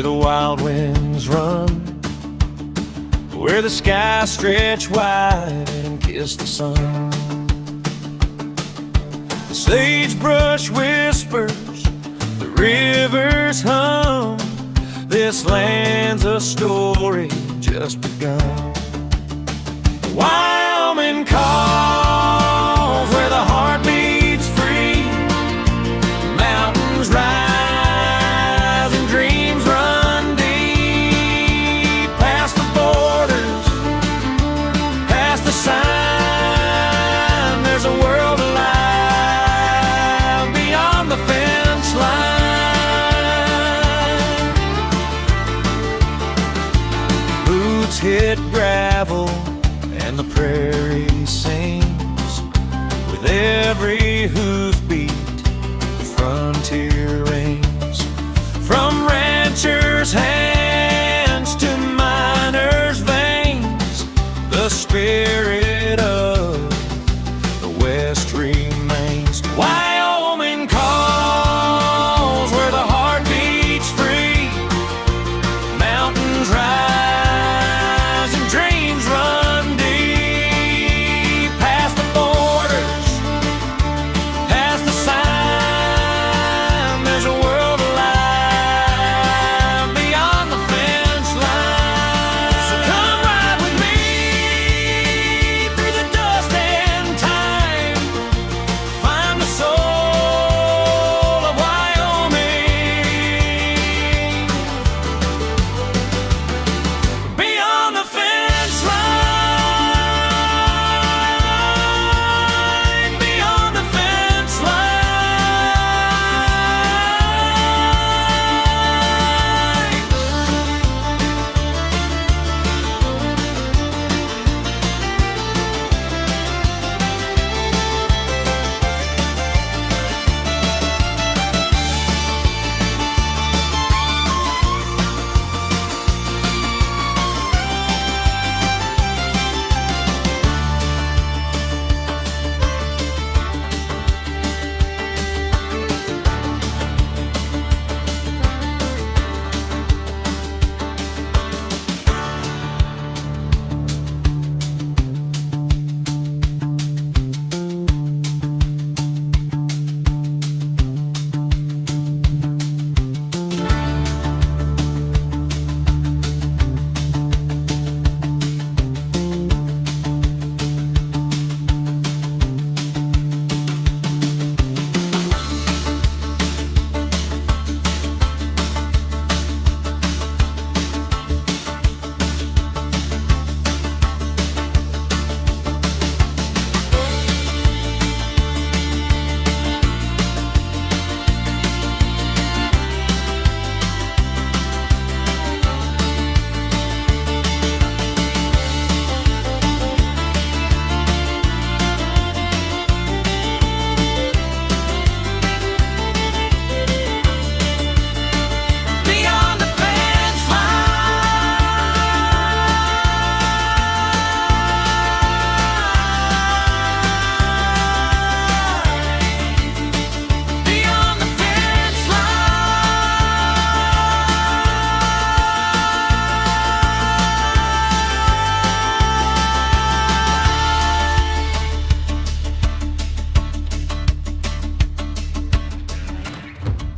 where the wild winds run, where the skies stretch wide and kiss the sun. The sagebrush whispers, the rivers hum. This land's a story just begun. Wyoming calls, where the heart beats free. Mountains rise and dreams run deep. Past the borders, past the sign, there's a world alive beyond the fence line. Boots hit gravel and the prairie sings. With every hoofbeat, the frontier rings. From ranchers' hands to miners' veins, the spirit of the West remains. Wyoming calls, where the heart beats free. Mountains rise and dreams run deep. Past the borders, past the sign, there's a world alive beyond the fence line. So come ride with me through the dust and time. Find the soul of Wyoming beyond the fence line, beyond the fence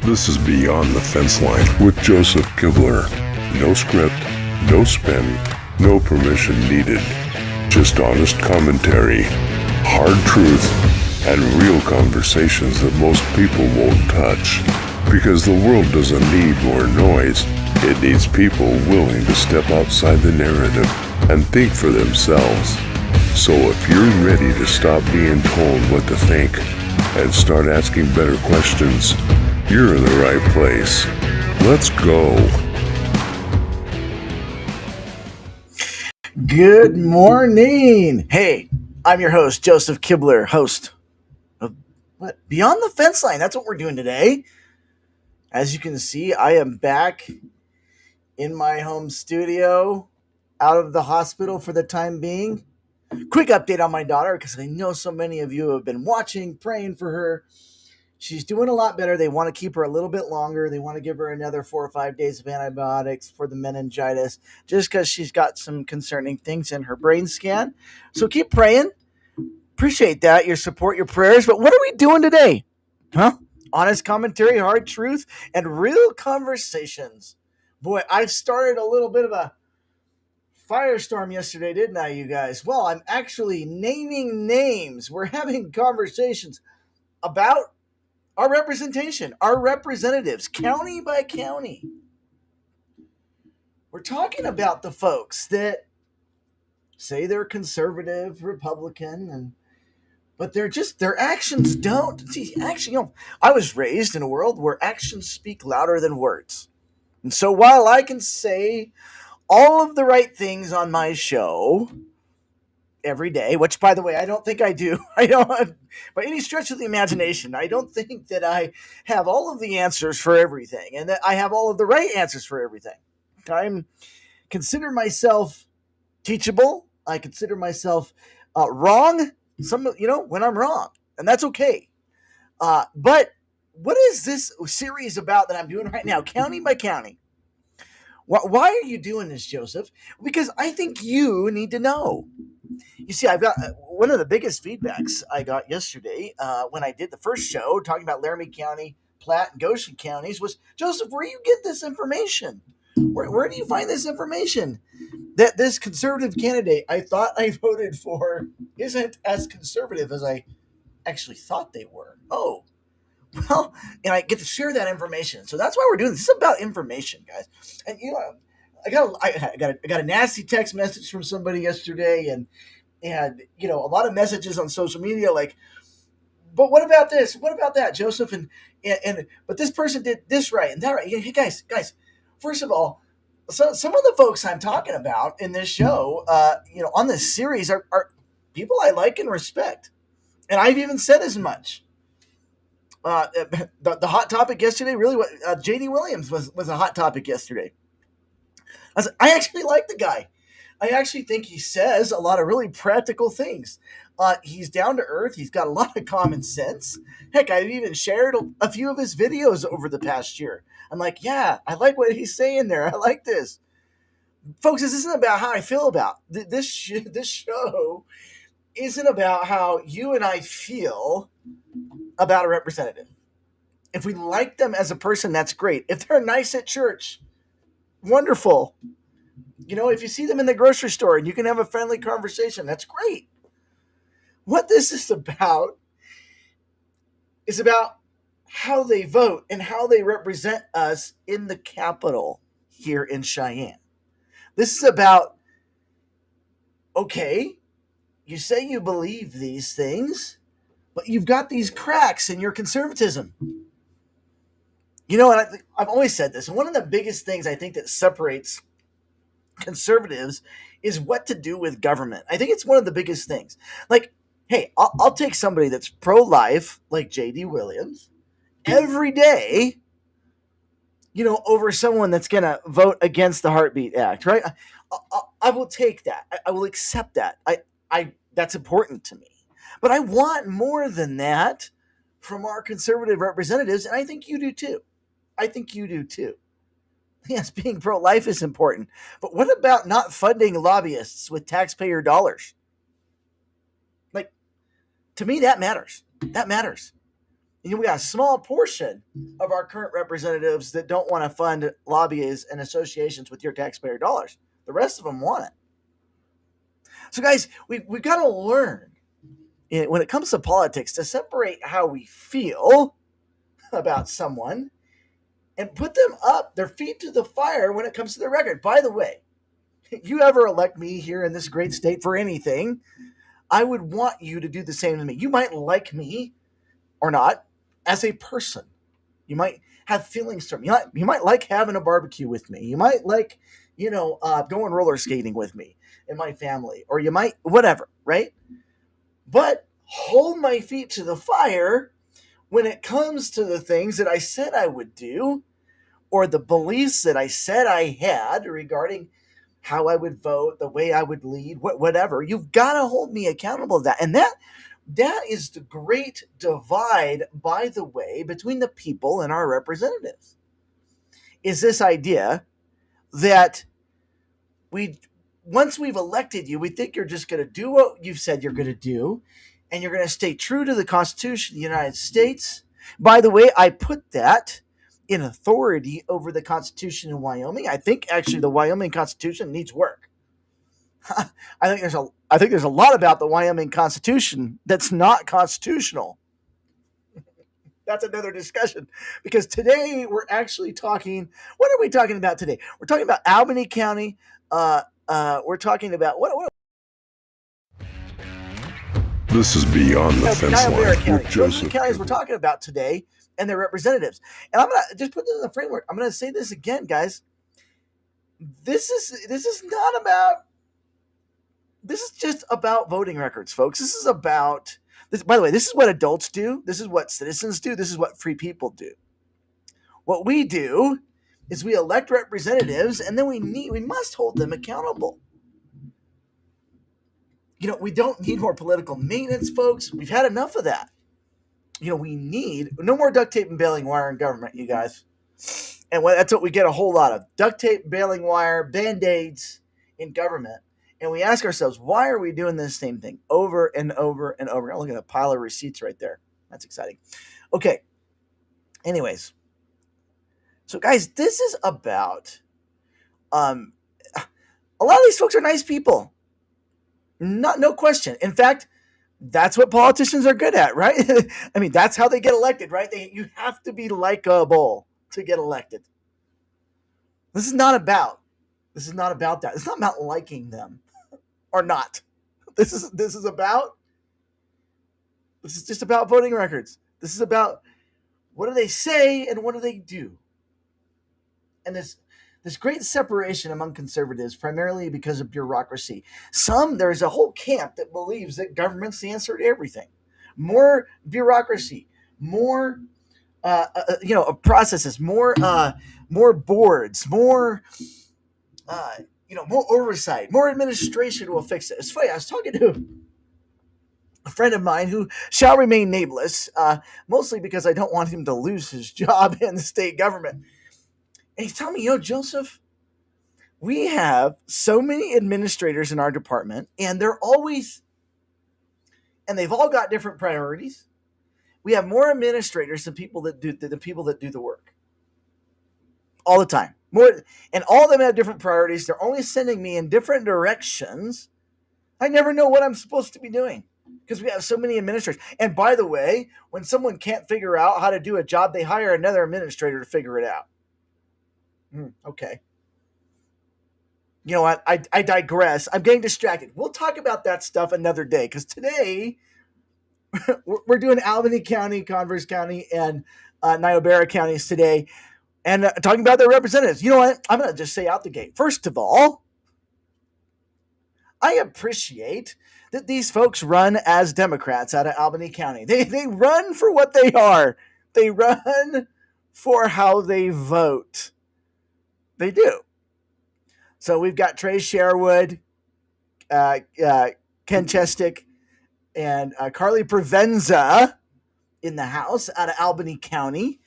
This is Beyond the Fence Line with Joseph Kibler. No script, no spin, no permission needed. Just honest commentary, hard truth, and real conversations that most people won't touch. Because the world doesn't need more noise. It needs people willing to step outside the narrative and think for themselves. So if you're ready to stop being told what to think and start asking better questions, you're in the right place. Let's go. Good morning. Hey, I'm your host, Joseph Kibler, host of Beyond the Fence Line. That's what we're doing today. As you can see, I am back in my home studio, out of the hospital for the time being. Quick update on my daughter, because I know so many of you have been watching, praying for her. She's doing a lot better. They want to keep her a little bit longer. They want to give her another 4 or 5 days of antibiotics for the meningitis, just because she's got some concerning things in her brain scan. So keep praying. Appreciate that, your support, your prayers. But what are we doing today? Huh? Honest commentary, hard truth, and real conversations. Boy, I started a little bit of a firestorm yesterday, didn't I, you guys? Well, I'm actually naming names. We're having conversations about our representation, our representatives, county by county. We're talking about the folks that say they're conservative, Republican, but they're just, their actions don't. See, actually, I was raised in a world where actions speak louder than words. And so while I can say all of the right things on my show every day, which, by the way, I don't think I do. I don't, by any stretch of the imagination, I don't think that I have all of the answers for everything and that I have all of the right answers for everything. I consider myself teachable. I consider myself wrong. When I'm wrong, and that's okay. But what is this series about that I'm doing right now, county by county? Why are you doing this, Joseph? Because I think you need to know. You see, I've got one of the biggest feedbacks I got yesterday when I did the first show talking about Laramie County, Platte, and Goshen counties was, Joseph, where do you get this information? Where do you find this information? That this conservative candidate I thought I voted for isn't as conservative as I actually thought they were. Oh, well, and I get to share that information. So that's why we're doing this. This is about information, guys. And I got a nasty text message from somebody yesterday, and a lot of messages on social media like, but what about this? What about that, Joseph? And but this person did this right and that right. Hey, guys, first of all, some of the folks I'm talking about in this show, on this series are people I like and respect, and I've even said as much. The hot topic yesterday really was J.D. Williams was a hot topic yesterday. I actually like the guy. I actually think he says a lot of really practical things. He's down to earth. He's got a lot of common sense. Heck, I've even shared a few of his videos over the past year. I'm like, yeah, I like what he's saying there. I like this. Folks, this isn't about how I feel about this show. Isn't about how you and I feel about a representative. If we like them as a person, that's great. If they're nice at church, wonderful. If you see them in the grocery store and you can have a friendly conversation, that's great. What this is about how they vote and how they represent us in the Capitol here in Cheyenne. This is about, okay, you say you believe these things, but you've got these cracks in your conservatism. And I've always said this, and one of the biggest things I think that separates conservatives is what to do with government. I think it's one of the biggest things. Like, hey, I'll take somebody that's pro-life, like J.D. Williams, every day, over someone that's going to vote against the Heartbeat Act, right? I will take that. I will accept that. I that's important to me. But I want more than that from our conservative representatives, and I think you do too. Yes, being pro-life is important. But what about not funding lobbyists with taxpayer dollars? Like, to me, that matters. That matters. We got a small portion of our current representatives that don't want to fund lobbyists and associations with your taxpayer dollars. The rest of them want it. So, guys, we've got to learn, when it comes to politics, to separate how we feel about someone and put them up, their feet to the fire when it comes to their record. By the way, if you ever elect me here in this great state for anything, I would want you to do the same to me. You might like me or not as a person. You might have feelings for me. You might like having a barbecue with me. You might like, going roller skating with me and my family, or you might, whatever, right? But hold my feet to the fire when it comes to the things that I said I would do, or the beliefs that I said I had regarding how I would vote, the way I would lead, whatever. You've got to hold me accountable to that. And that That is the great divide, by the way, between the people and our representatives. Is this idea that we once we've elected you, we think you're just going to do what you've said you're going to do, and you're going to stay true to the Constitution of the United States. By the way, I put that in authority over the Constitution in Wyoming. I think actually the Wyoming Constitution needs work. I think there's a lot about the Wyoming Constitution that's not constitutional. That's another discussion, because today we're actually talking. What are we talking about today? We're talking about Albany County. We're talking about what This is Beyond the Fence Niobrara Line County. with Those are the Joseph counties we're Kibler. talking about today and their representatives. And I'm gonna just put this in the framework. I'm gonna say this again, guys. This is not about. This is just about voting records, folks. This is about this. By the way, this is what adults do. This is what citizens do. This is what free people do. What we do is we elect representatives, and then we must hold them accountable. We don't need more political maintenance, folks. We've had enough of that. We need no more duct tape and baling wire in government, you guys. And that's what we get a whole lot of: duct tape, baling wire, band-aids in government. And we ask ourselves, why are we doing this same thing over and over and over? Oh, look at a pile of receipts right there. That's exciting. Okay. Anyways, so guys, this is about a lot of these folks are nice people. No question. In fact, that's what politicians are good at, right? I mean, that's how they get elected, right? You have to be likable to get elected. This is not about that. It's not about liking them or not. This is just about voting records. This is about what do they say and what do they do. And this great separation among conservatives, primarily because of bureaucracy. There's a whole camp that believes that government's the answer to everything. More bureaucracy, more processes, more boards, more more oversight, more administration will fix it. It's funny. I was talking to a friend of mine who shall remain nameless, mostly because I don't want him to lose his job in the state government. And he's telling me, Joseph, we have so many administrators in our department, and they've all got different priorities. We have more administrators than people that do the work all the time. And all of them have different priorities. They're only sending me in different directions. I never know what I'm supposed to be doing because we have so many administrators. And by the way, when someone can't figure out how to do a job, they hire another administrator to figure it out. Okay. You know what? I digress. I'm getting distracted. We'll talk about that stuff another day, because today we're doing Albany County, Converse County, and Niobrara counties today, and talking about their representatives. You know what? I'm going to just say out the gate. First of all, I appreciate that these folks run as Democrats out of Albany County. They run for what they are. They run for how they vote. They do. So we've got Trey Sherwood, Ken Chestick, and Carly Provenza in the House out of Albany County.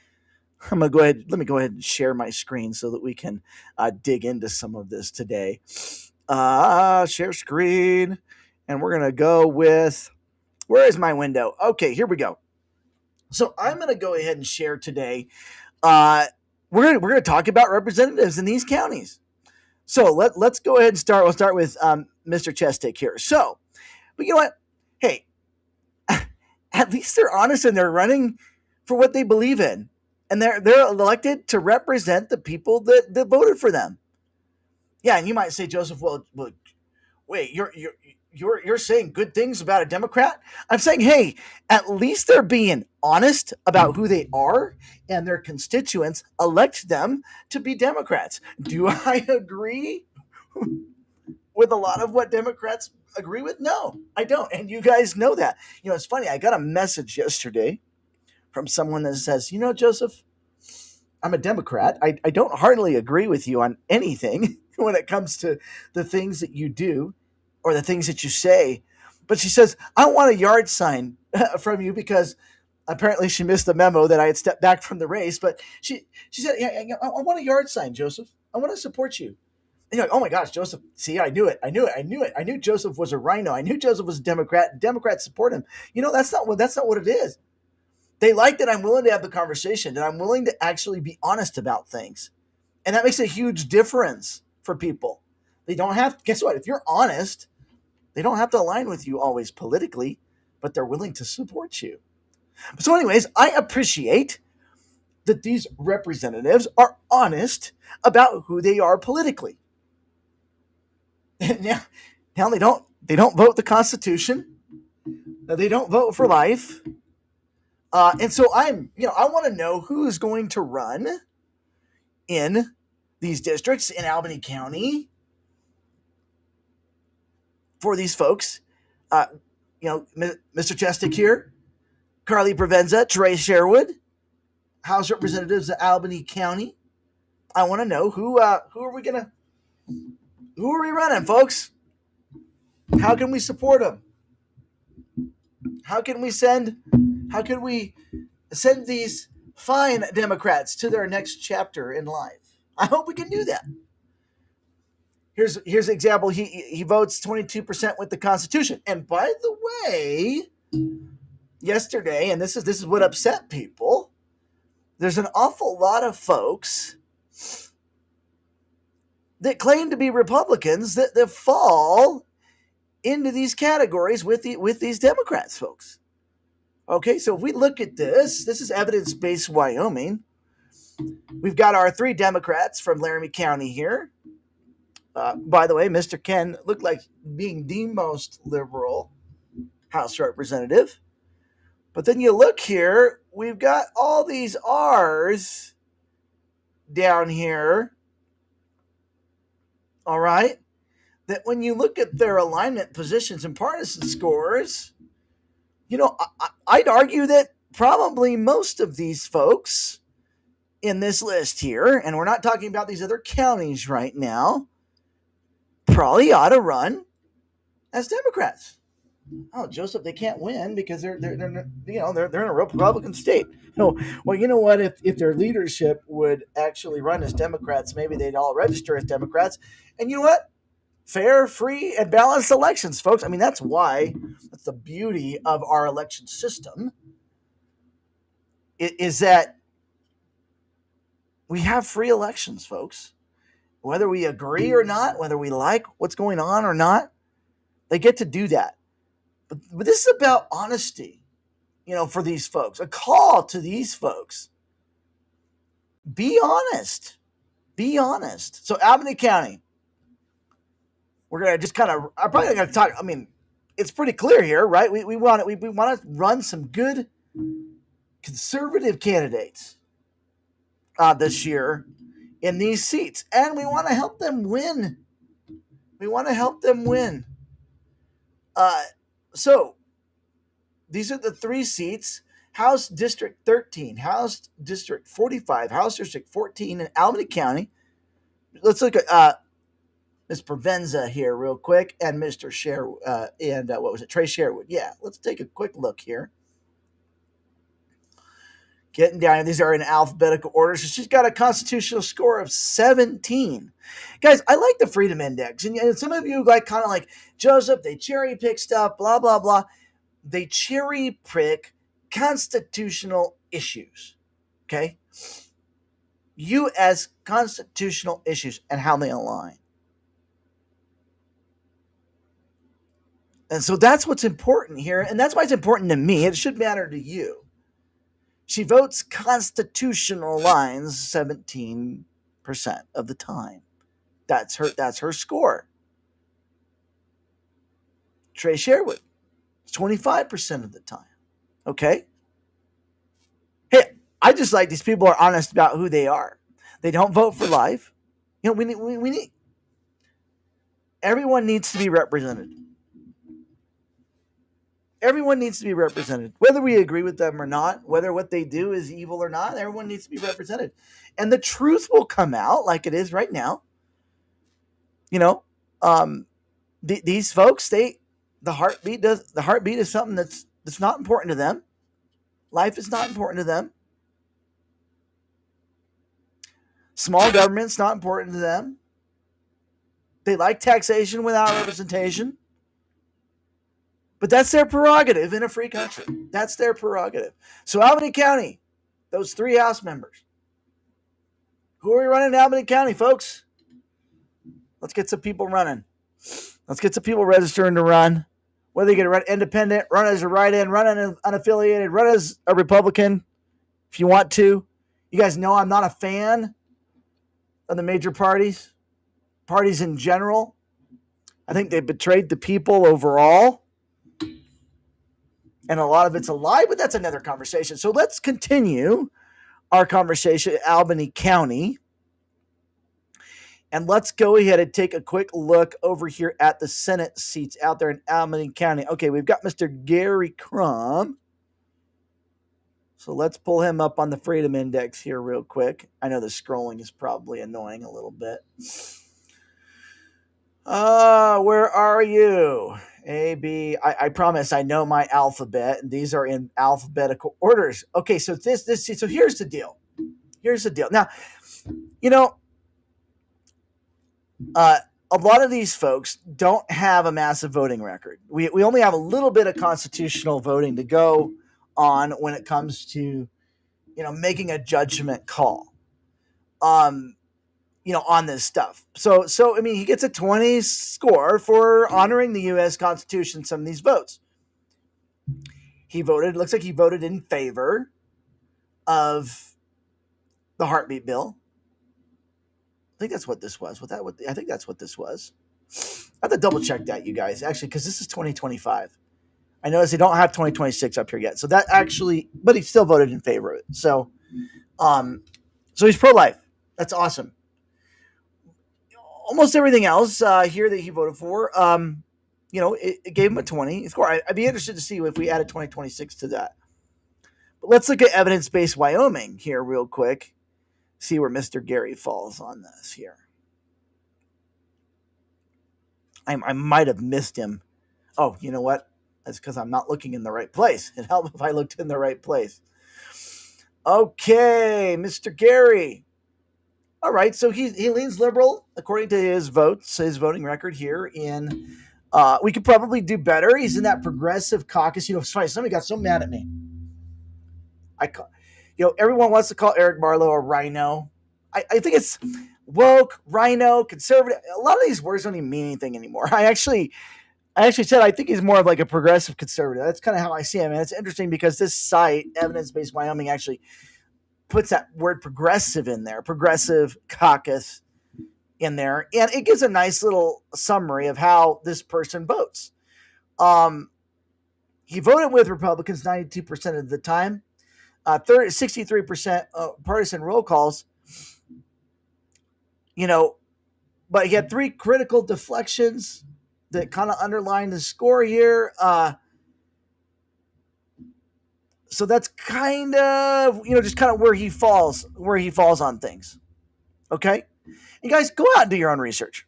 Let me go ahead and share my screen so that we can dig into some of this today. Share screen, and we're gonna go with, where is my window? Okay, here we go. So I'm gonna go ahead and share today. We're gonna talk about representatives in these counties. So let's go ahead and start. We'll start with Mr. Chestick here. So, but you know what? Hey, at least they're honest and they're running for what they believe in, and they're elected to represent the people that voted for them. Yeah, and you might say, Joseph, well wait, you're saying good things about a Democrat? I'm saying, hey, at least they're being honest about who they are, and their constituents elect them to be Democrats. Do I agree with a lot of what Democrats agree with? No, I don't. And you guys know that. It's funny. I got a message yesterday from someone that says, Joseph, I'm a Democrat. I don't hardly agree with you on anything when it comes to the things that you do or the things that you say. But she says, I want a yard sign from you because apparently she missed the memo that I had stepped back from the race. But she said, yeah, I want a yard sign, Joseph. I want to support you. And you're like, oh my gosh, Joseph, see, I knew it. I knew Joseph was a rhino. I knew Joseph was a Democrat. Democrats support him. That's not what it is. They like that I'm willing to have the conversation, that I'm willing to actually be honest about things. And that makes a huge difference for people. They don't have, guess what? If you're honest, they don't have to align with you always politically, but they're willing to support you. So, anyways, I appreciate that these representatives are honest about who they are politically. Now they don't vote the Constitution. They don't vote for life. And so I want to know who is going to run in these districts in Albany County for these folks. Mr. Chestic here, Carly Provenza, Trey Sherwood, House Representatives of Albany County. I want to know who are we running, folks? How can we support them? How can we send these fine Democrats to their next chapter in life? I hope we can do that. Here's an example. He votes 22% with the Constitution. And by the way, yesterday, and this is what upset people, there's an awful lot of folks that claim to be Republicans that fall into these categories with these Democrats, folks. Okay, so if we look at this is evidence-based Wyoming. We've got our 3 Democrats from Laramie County here. By the way, Mr. Ken looked like being the most liberal House representative. But then you look here, we've got all these R's down here. All right? That when you look at their alignment positions and partisan scores, I'd argue that probably most of these folks in this list here, and we're not talking about these other counties right now, probably ought to run as Democrats. Oh, Joseph, they can't win because they're in a Republican state. No, well, you know what? If their leadership would actually run as Democrats, maybe they'd all register as Democrats. And you know what? Fair, free, and balanced elections, folks. I mean, that's the beauty of our election system, is that we have free elections, folks. Whether we agree or not, whether we like what's going on or not, they get to do that. But this is about honesty, for these folks. A call to these folks. Be honest. Be honest. So Albany County, we're going to just I'm probably going to talk, it's pretty clear here, right? We want to run some good conservative candidates this year in these seats. And we want to help them win. So these are the 3 seats: House District 13, House District 45, House District 14 in Albany County. Let's look at Ms. Provenza here real quick, and Mr. Sherwood, Trey Sherwood. Yeah, let's take a quick look here. Getting down, these are in alphabetical order. So she's got a constitutional score of 17. Guys, I like the Freedom Index. And some of you kind of like, Joseph, they cherry pick stuff, blah, blah, blah. They cherry pick constitutional issues. Okay? U.S. constitutional issues and how they align. And so that's what's important here. And that's why it's important to me. It should matter to you. She votes constitutional lines 17% of the time. That's her score. Trey Sherwood, 25% of the time. Okay? Hey, I just like these people are honest about who they are. They don't vote for life. We need everyone needs to be represented. Everyone needs to be represented, whether we agree with them or not, whether what they do is evil or not. Everyone needs to be represented. And the truth will come out like it is right now. These folks, they the heartbeat is something that's not important to them. Life is not important to them. Small government's not important to them. They like taxation without representation. But that's their prerogative in a free country. That's their prerogative. So Albany County, those 3 House members. Who are we running in Albany County, folks? Let's get some people running. Let's get some people registering to run. Whether you get to run independent, run as a write-in, run as unaffiliated, run as a Republican, if you want to. You guys know I'm not a fan of the major parties in general. I think they betrayed the people overall. And a lot of it's a lie, but that's another conversation. So let's continue our conversation at Albany County. And let's go ahead and take a quick look over here at the Senate seats out there in Albany County. Okay, we've got Mr. Gary Crum. So let's pull him up on the Freedom Index here real quick. I know the scrolling is probably annoying a little bit. Where are you? A, B. I promise I know my alphabet, and these are in alphabetical orders. Okay, so so here's the deal. Now, a lot of these folks don't have a massive voting record. We only have a little bit of constitutional voting to go on when it comes to, making a judgment call, on this stuff. So I mean, he gets a 20 score for honoring the U.S. Constitution. Some of these votes, looks like he voted in favor of the heartbeat bill. I think that's what this was. I think that's what this was. I have to double check that, you guys, actually, because this is 2025. I notice they don't have 2026 up here yet. So that actually, but he still voted in favor of it. So he's pro-life. That's awesome. Almost everything else here that he voted for, it gave him a 20 score. I'd be interested to see if we added 2026 to that. But let's look at evidence-based Wyoming here real quick. See where Mr. Gary falls on this here. I might have missed him. Oh, you know what? That's because I'm not looking in the right place. It'd help if I looked in the right place. Okay, Mr. Gary. All right, so he leans liberal according to his voting record here. We could probably do better. He's in that progressive caucus. It's funny. Somebody got so mad at me. Everyone wants to call Eric Marlowe a rhino. I think it's woke, rhino, conservative. A lot of these words don't even mean anything anymore. I actually said I think he's more of like a progressive conservative. That's kind of how I see him. And it's interesting because this site, Evidence-Based Wyoming, actually puts that word progressive in there, progressive caucus in there. And it gives a nice little summary of how this person votes. He voted with Republicans 92% of the time. 63% partisan roll calls, but he had 3 critical deflections that kind of underline the score here. So that's kind of, just kind of where he falls on things. Okay. And guys, go out and do your own research.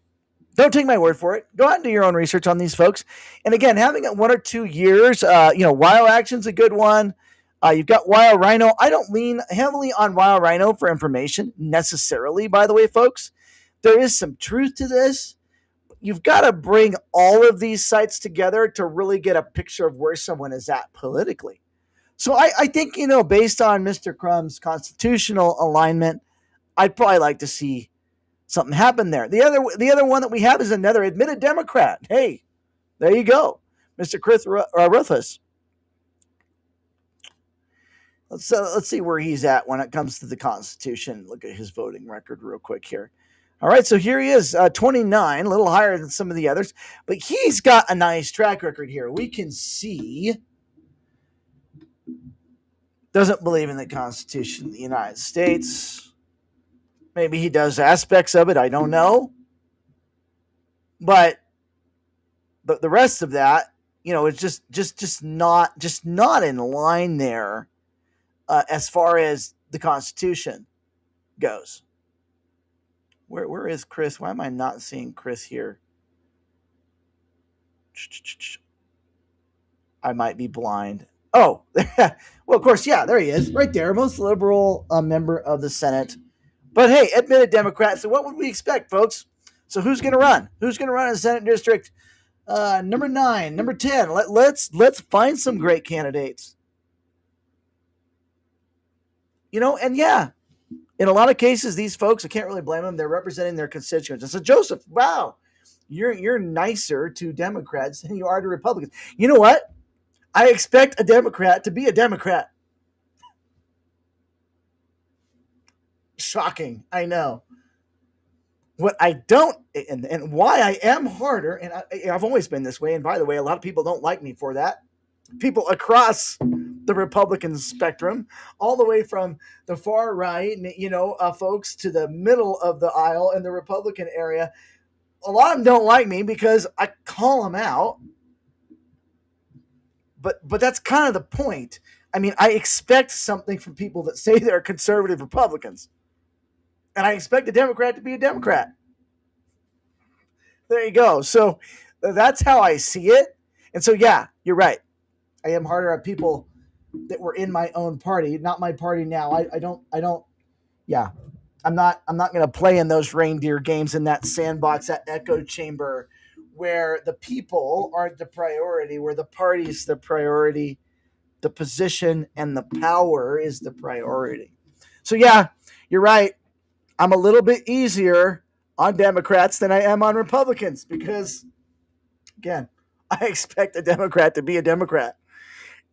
Don't take my word for it. Go out and do your own research on these folks. And again, having it 1 or 2 years, Wild Action's a good one. You've got Wild Rhino. I don't lean heavily on Wild Rhino for information necessarily, by the way, folks. There is some truth to this. You've got to bring all of these sites together to really get a picture of where someone is at politically. So I think, based on Mr. Crum's constitutional alignment, I'd probably like to see something happen there. The other one that we have is another admitted Democrat. Hey, there you go, Mr. Chris Ruthless. Let's see where he's at when it comes to the Constitution. Look at his voting record real quick here. All right, so here he is, 29, a little higher than some of the others, but he's got a nice track record here. We can see doesn't believe in the Constitution of the United States. Maybe he does aspects of it, I don't know. But the rest of that, it's just not in line there as far as the Constitution goes. Where is Chris? Why am I not seeing Chris here? I might be blind. Oh, well, of course, yeah, there he is, right there, most liberal member of the Senate. But hey, admitted Democrat. So what would we expect, folks? So who's going to run? Who's going to run in Senate District number 9, number 10? Let's find some great candidates. And yeah, in a lot of cases, these folks, I can't really blame them. They're representing their constituents. And so, Joseph, wow, you're nicer to Democrats than you are to Republicans. You know what? I expect a Democrat to be a Democrat. Shocking, I know. What I don't, and why I am harder, and I've always been this way, and by the way, a lot of people don't like me for that. People across the Republican spectrum, all the way from the far right, folks to the middle of the aisle in the Republican area, a lot of them don't like me because I call them out. But that's kind of the point. I mean, I expect something from people that say they're conservative Republicans. And I expect a Democrat to be a Democrat. There you go. So that's how I see it. And so, yeah, you're right. I am harder on people that were in my own party, not my party now. I don't, yeah. I'm not going to play in those reindeer games in that sandbox, that echo chamber where the people aren't the priority, where the party's the priority, the position and the power is the priority. So, yeah, you're right. I'm a little bit easier on Democrats than I am on Republicans because, again, I expect a Democrat to be a Democrat.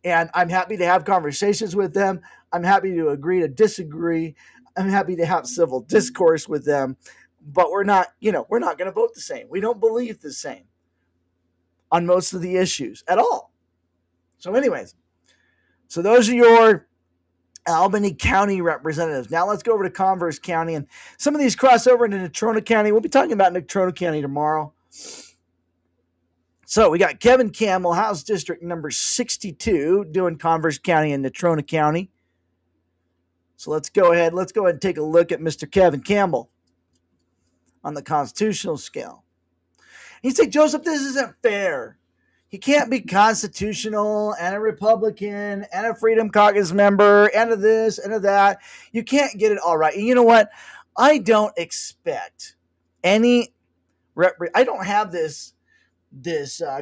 And I'm happy to have conversations with them. I'm happy to agree to disagree. I'm happy to have civil discourse with them. But we're not going to vote the same. We don't believe the same on most of the issues at all. So anyways, so those are your Albany County representatives. Now let's go over to Converse County, and some of these cross over into Natrona County. We'll be talking about Natrona County tomorrow. So we got Kevin Campbell, House District number 62, doing Converse County and Natrona County. So let's go ahead and take a look at Mr. Kevin Campbell on the constitutional scale. You say, Joseph, this isn't fair. He can't be constitutional and a Republican and a Freedom Caucus member and a this and a that. You can't get it all right. And you know what? I don't expect any. I don't have this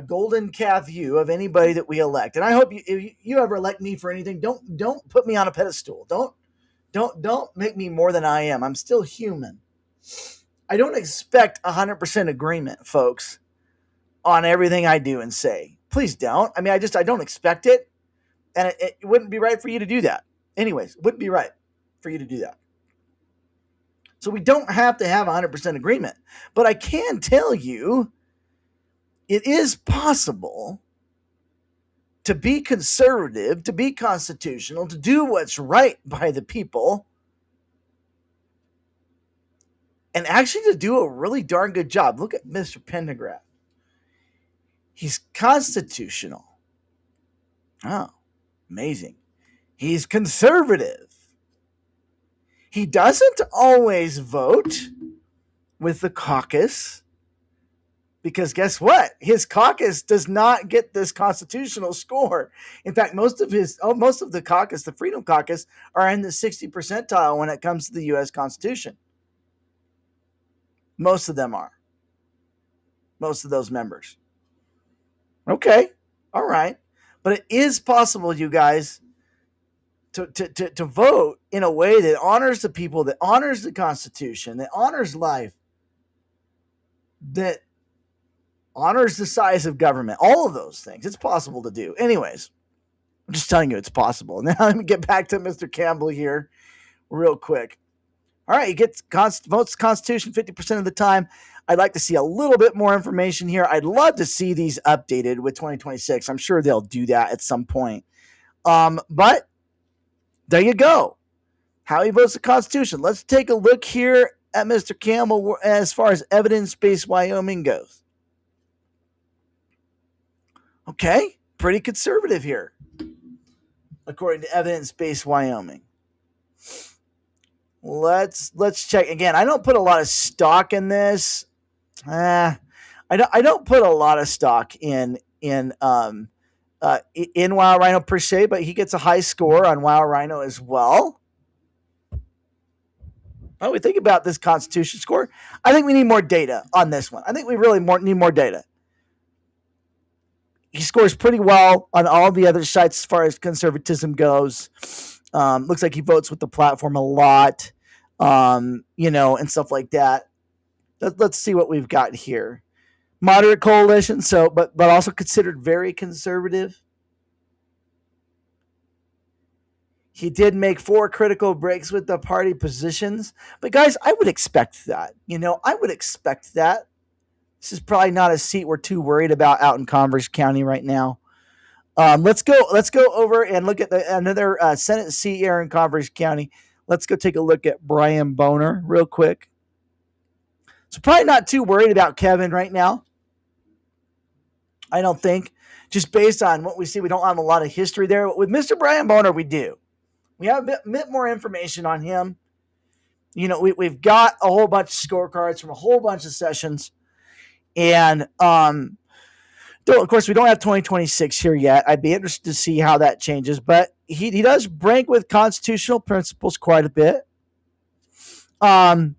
golden calf view of anybody that we elect. And I hope if you ever elect me for anything, don't put me on a pedestal. Don't make me more than I am. I'm still human. I don't expect 100% agreement, folks, on everything I do and say. Please don't. I mean, I don't expect it. And it wouldn't be right for you to do that. Anyways, it wouldn't be right for you to do that. So we don't have to have 100% agreement. But I can tell you, it is possible to be conservative, to be constitutional, to do what's right by the people, and actually to do a really darn good job. Look at Mr. Pendergraft. He's constitutional. Oh, amazing. He's conservative. He doesn't always vote with the caucus because guess what? His caucus does not get this constitutional score. In fact, most of the caucus, the Freedom Caucus, are in the 60th percentile when it comes to the U.S. Constitution. Most of them are. Most of those members. Okay. All right. But it is possible, you guys, to vote in a way that honors the people, that honors the Constitution, that honors life, that honors the size of government. All of those things. It's possible to do. Anyways, I'm just telling you it's possible. Now let me get back to Mr. Campbell here real quick. All right, he votes Constitution 50% of the time. I'd like to see a little bit more information here. I'd love to see these updated with 2026. I'm sure they'll do that at some point. But there you go. How he votes the Constitution. Let's take a look here at Mr. Campbell as far as evidence-based Wyoming goes. Okay, pretty conservative here, according to evidence-based Wyoming. Let's check again. I don't put a lot of stock in this. I don't put a lot of stock in in Wild Rhino per se, but he gets a high score on Wild Rhino as well. When we think about this Constitution score, I think we need more data on this one. I think we really need more data. He scores pretty well on all the other sites as far as conservatism goes. Looks like he votes with the platform a lot, and stuff like that. Let's see what we've got here. Moderate coalition, but also considered very conservative. He did make 4 critical breaks with the party positions. But guys, I would expect that. I would expect that. This is probably not a seat we're too worried about out in Converse County right now. Let's go over and look at another Senate seat here in Converse County. Let's go take a look at Brian Boner real quick. So probably not too worried about Kevin right now. I don't think. Just based on what we see, we don't have a lot of history there. With Mr. Brian Boner, we do. We have a bit more information on him. We've got a whole bunch of scorecards from a whole bunch of sessions. And, of course, we don't have 2026 here yet. I'd be interested to see how that changes. But he does break with constitutional principles quite a bit. A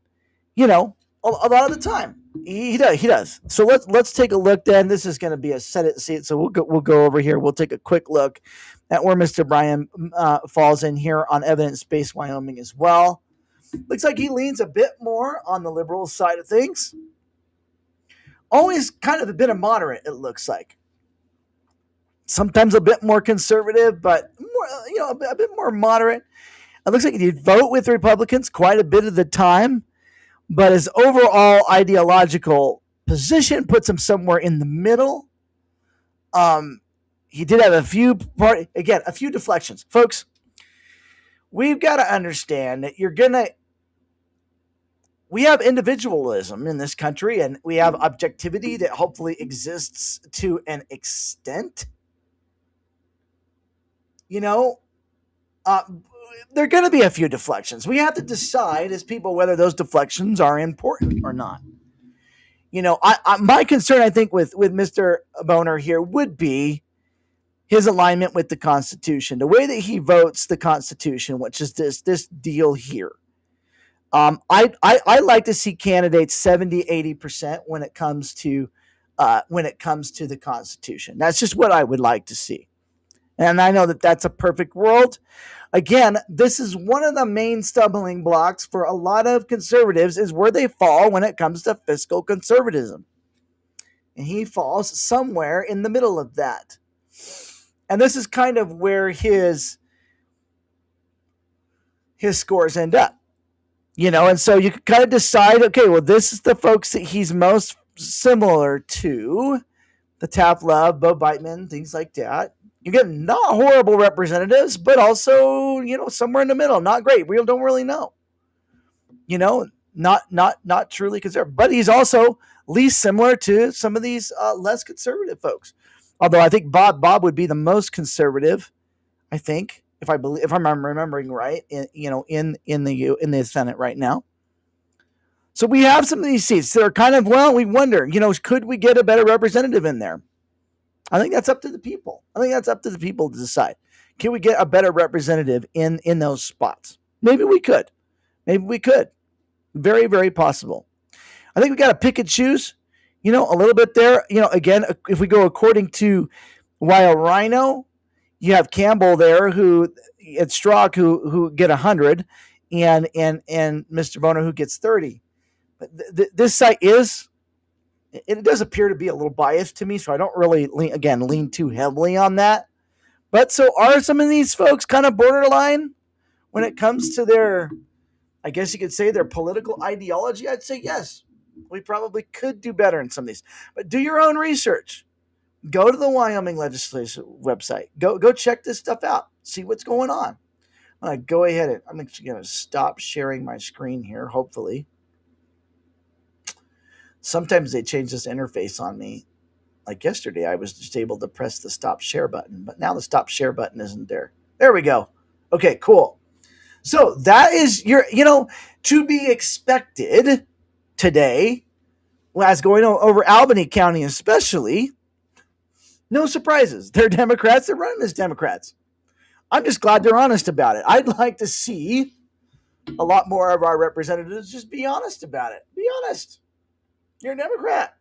lot of the time. He does. So let's take a look then. This is going to be a Senate seat. So we'll go over here. We'll take a quick look at where Mr. Bryan falls in here on evidence-based Wyoming as well. Looks like he leans a bit more on the liberal side of things. Always kind of a bit of moderate, it looks like. Sometimes a bit more conservative, but more, a bit more moderate. It looks like he'd vote with Republicans quite a bit of the time, but his overall ideological position puts him somewhere in the middle. He did have a few deflections. Folks, we've got to understand that we have individualism in this country, and we have objectivity that hopefully exists to an extent. There are going to be a few deflections. We have to decide as people whether those deflections are important or not. My concern, I think, with Mr. Boner here would be his alignment with the Constitution, the way that he votes the Constitution, which is this deal here. I like to see candidates 70-80% when it comes to the Constitution. That's just what I would like to see. And I know that that's a perfect world. Again, this is one of the main stumbling blocks for a lot of conservatives is where they fall when it comes to fiscal conservatism. And he falls somewhere in the middle of that. And this is kind of where his scores end up. And so you can kind of decide, okay, well, this is the folks that he's most similar to. The Taft Love, Bo Biteman, things like that. You get not horrible representatives, but also, somewhere in the middle. Not great. We don't really know. Not truly conservative. But he's also least similar to some of these less conservative folks. Although I think Bob would be the most conservative, I think, if I'm remembering right, in the Senate right now. So we have some of these seats that are kind of, we wonder, could we get a better representative in there? I think that's up to the people. To decide. Can we get a better representative in those spots? Maybe we could. Very, very possible. I think we got to pick and choose, a little bit there. Again, if we go according to Wild Rhino, you have Campbell there and Strzok who get 100 and Mr. Boner who gets 30. But this site it does appear to be a little biased to me, so I don't really lean too heavily on that. But so are some of these folks kind of borderline when it comes to their, I guess you could say, their political ideology? I'd say yes. We probably could do better in some of these. But do your own research. Go to the Wyoming legislature website. Go check this stuff out. See what's going on. I'm going to go ahead and I'm actually going to stop sharing my screen here, hopefully. Sometimes they change this interface on me. Like yesterday, I was just able to press the stop share button, but now the stop share button isn't there. There we go. Okay, cool. So that is to be expected today, as going over Albany County especially. No surprises. They're Democrats. They're running as Democrats. I'm just glad they're honest about it. I'd like to see a lot more of our representatives just be honest about it. Be honest. You're a Democrat.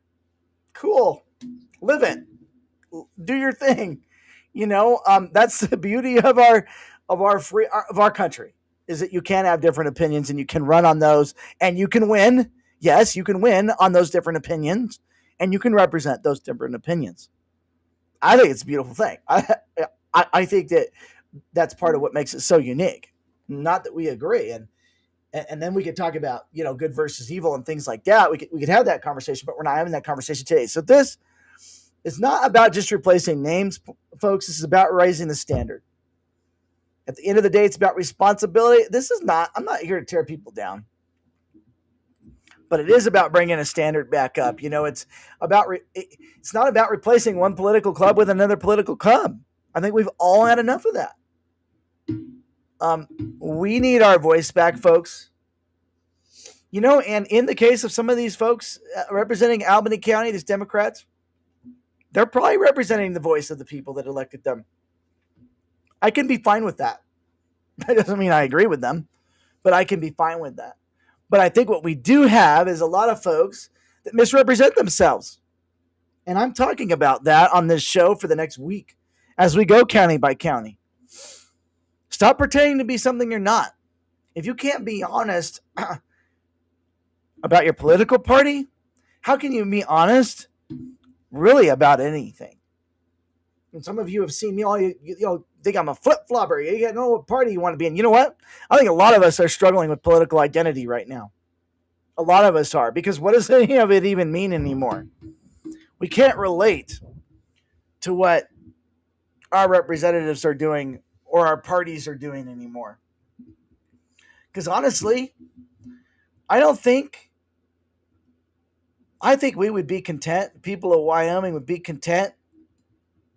Cool. Live it. Do your thing. That's the beauty of our country, is that you can have different opinions and you can run on those and you can win. Yes, you can win on those different opinions and you can represent those different opinions. I think it's a beautiful thing. I think that's part of what makes it so unique. Not that we agree, and then we could talk about good versus evil and things like that. We could have that conversation, but we're not having that conversation today. So this is not about just replacing names, folks. This is about raising the standard. At the end of the day, it's about responsibility. I'm not here to tear people down, but it is about bringing a standard back up. It's not about replacing one political club with another political club. I think we've all had enough of that. We need our voice back, folks. And in the case of some of these folks representing Albany County, these Democrats, they're probably representing the voice of the people that elected them. I can be fine with that. That doesn't mean I agree with them, but I can be fine with that. But I think what we do have is a lot of folks that misrepresent themselves. And I'm talking about that on this show for the next week as we go county by county. Stop pretending to be something you're not. If you can't be honest about your political party, how can you be honest really about anything? And some of you have seen me all, you think I'm a flip-flopper. You don't know what party you want to be in. You know what? I think a lot of us are struggling with political identity right now. A lot of us are, because what does any of it even mean anymore? We can't relate to what our representatives are doing or our parties are doing anymore. Because honestly, I think we would be content, people of Wyoming would be content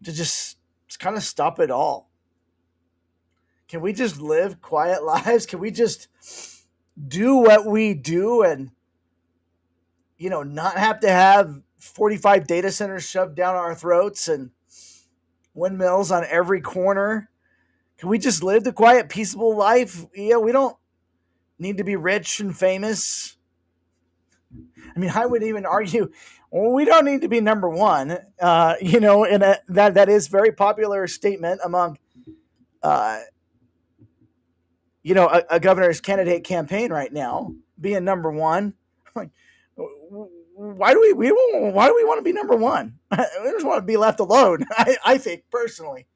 to just kind of stop it all. Can we just live quiet lives? Can we just do what we do and, not have to have 45 data centers shoved down our throats and windmills on every corner? Can we just live the quiet, peaceable life? Yeah, we don't need to be rich and famous. I mean, I would even argue, we don't need to be number one, and that is very popular statement among, a governor's candidate campaign right now, being number one. Like, why do we want to be number one? We just want to be left alone. I think personally,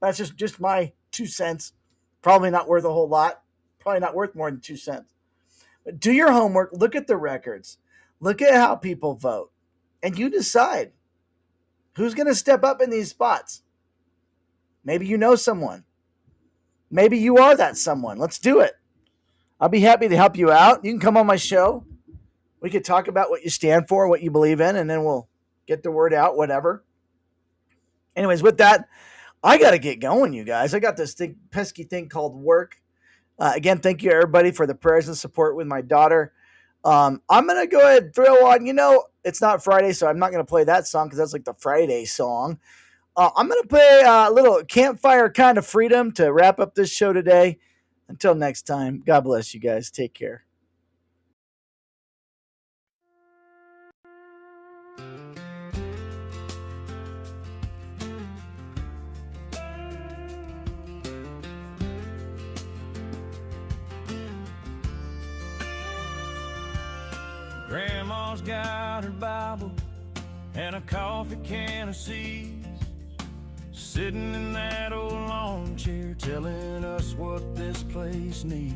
that's just my 2 cents. Probably not worth a whole lot. Probably not worth more than 2 cents. But do your homework. Look at the records. Look at how people vote. And you decide who's going to step up in these spots. Maybe you know someone. Maybe you are that someone. Let's do it. I'll be happy to help you out. You can come on my show. We could talk about what you stand for, what you believe in, and then we'll get the word out, whatever. Anyways, with that, I got to get going, you guys. I got this pesky thing called work. Again, thank you, everybody, for the prayers and support with my daughter. I'm going to go ahead and throw on, it's not Friday, so I'm not going to play that song because that's like the Friday song. I'm going to play a little Campfire Kind of Freedom to wrap up this show today. Until next time, God bless you guys. Take care. Grandma's got her Bible and a coffee can of seeds, sitting in that old lawn chair telling us what this place needs.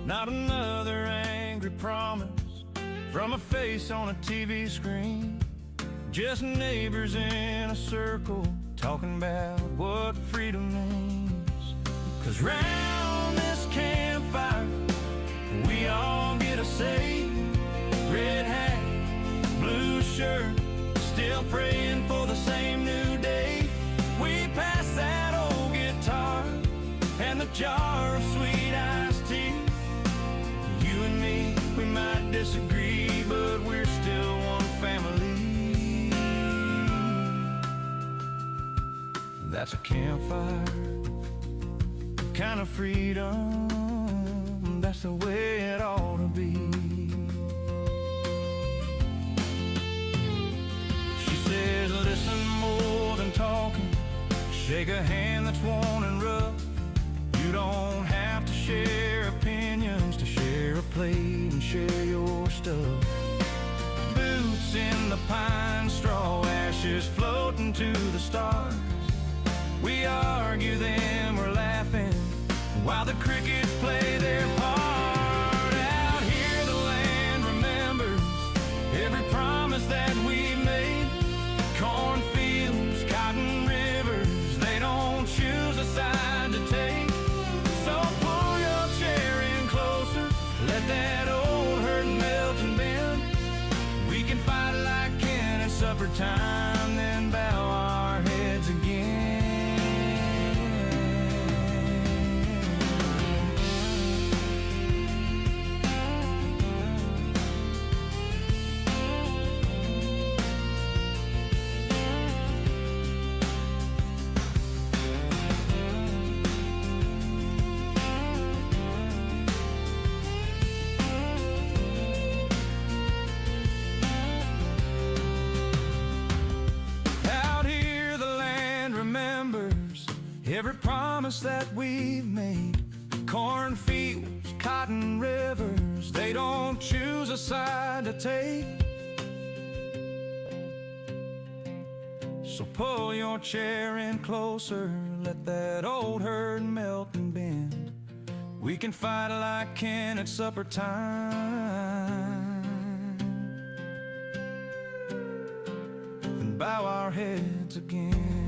Not another angry promise from a face on a TV screen, just neighbors in a circle talking about what freedom means. 'Cause round this campfire we all get a say. Red hat, blue shirt, still praying for the same new day. We pass that old guitar and the jar of sweet iced tea. You and me, we might disagree, but we're still one family. That's a campfire kind of freedom. That's the way it ought to be. She says, listen more than talking. Shake a hand that's worn and rough. You don't have to share opinions to share a plate and share your stuff. Boots in the pine straw, ashes floating to the stars. We argue, then we're laughing while the crickets play their part. Out here the land remembers every promise that we made. Cornfields, cotton rivers, they don't choose a side to take. So pull your chair in closer, let that old hurt melt and bend. We can fight like kin at supper time, then bow our heads again. Every promise that we've made. Cornfields, cotton rivers, they don't choose a side to take. So pull your chair in closer, let that old herd melt and bend. We can fight like kin at supper time and bow our heads again.